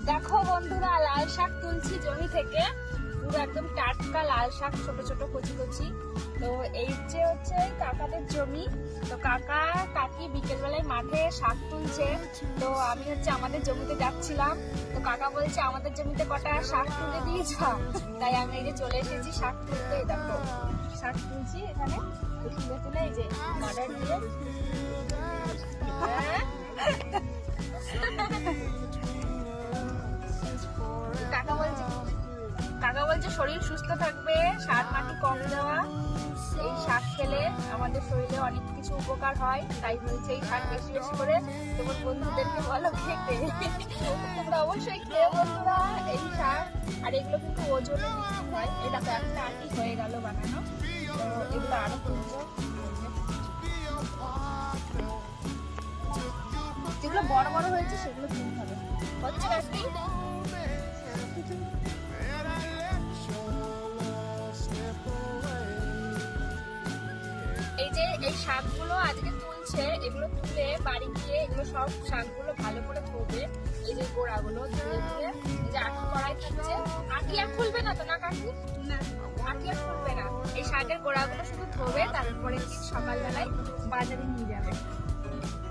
দেখো বন্ধুরা, লাল শাক তুলছি জমি থেকে, পুরো একদম টাটকা লাল শাক, ছোট ছোট কচি কচি। তো এই যে হচ্ছে কাকাদের জমি। তো কাকা কাকি বিকেল বেলায় মাঠে শাক তুলছে। তো আমি হচ্ছে আমাদের জমিতে যাচ্ছিলাম। তো কাকা বলছে আমাদের জমিতে কটা শাক তুলে দিয়ে যা। তাই আমি এই যে চলে এসেছি শাক তুলতে। দেখো শাক তুলছি এখানে, তুলে তুলে এই যে মাদার দিয়ে। কাকা বলছে শরীর সুস্থ থাকবে, সার মাটি কম দেওয়া। এই শাক খেলে আমাদের শরীরে অনেক কিছু উপকার হয়, তাই বলছে এই শাক বেশি বেশি করে তোমার বন্ধুদেরকে বলো খেতে। তোমরা অবশ্যই খেয়ে বন্ধুরা এই শাক। আর এগুলো কিন্তু ওজনে বিক্রি হয়। এই দেখো একটা আটি হয়ে গেল বানানো। তো এগুলো আরো তুলবো। যেগুলো বড় বড় হয়েছে সেগুলো তুলতে হবে। হচ্ছে কাকি এই যে এই শাকগুলো আজকে তুলছে, এগুলো তুলে বাড়ি গিয়ে এগুলো সব শাকগুলো ভালো করে ধোবে। এই যে গোড়াগুলো ধুয়ে ধুয়ে এই যে আটি কড়াই থাকছে, আটি আর খুলবে না তো না কাকু? না, আটি আর খুলবে না। এই শাকের গোড়াগুলো শুধু ধোবে, তারপরে কি সকালবেলায় বাজারে নিয়ে যাবে।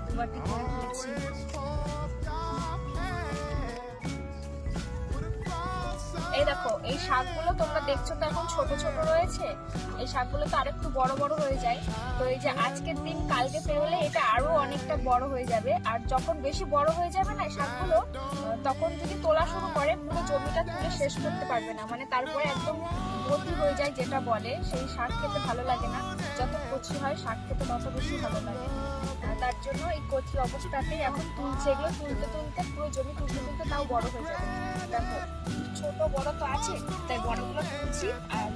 দুবারটি করে ধুয়েছি। এই দেখো এই শাকগুলো তোমরা দেখছো তো এখন ছোট ছোট রয়েছে, এই শাকগুলো তো আরেকটু বড় বড় হয়ে যায়। তো এই যে আজকের দিন কালকে পেরোলে এটা আরো অনেকটা বড় হয়ে যাবে। আর যখন বেশি বড় হয়ে যাবে না শাকগুলো, তখন যদি তোলা শুরু করে পুরো জমিটা তুলে শেষ করতে পারবে না। মানে তারপরে একদম ভর্তি হয়ে যায় যেটা বলে, সেই শাক খেতে ভালো লাগে না। যত কচি হয় শাক খেতে তত বেশি ভালো লাগে। তার জন্য এই কচি অবস্থাতেই এখন তুলছে। এগুলো তুলতে তুলতে পুরো জমি তুলতে তুলতে তাও বড় হয়ে যাবে। দেখো ছোট বড় তো আছে, তাই বড়গুলো তুলছি। আর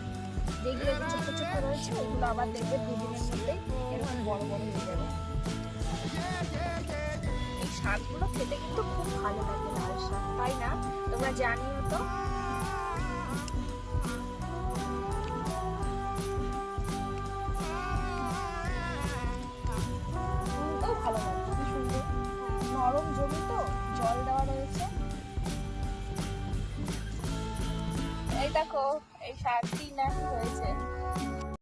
যেগুলো ছোট ছোট রয়েছে ওইগুলো আবার দেখবে দুদিনের মধ্যেই এরকম বড় বড় হয়ে যাবে। এই শাকগুলো খেতে কিন্তু খুব ভালো লাগে, লাল শাক, তাই না? তোমরা জানিও তো। ভালো লাগে, খুবই সুন্দর নরম জমি, তো জল দেওয়া রয়েছে। এই দেখো এই শাকটি নাকি হয়েছে।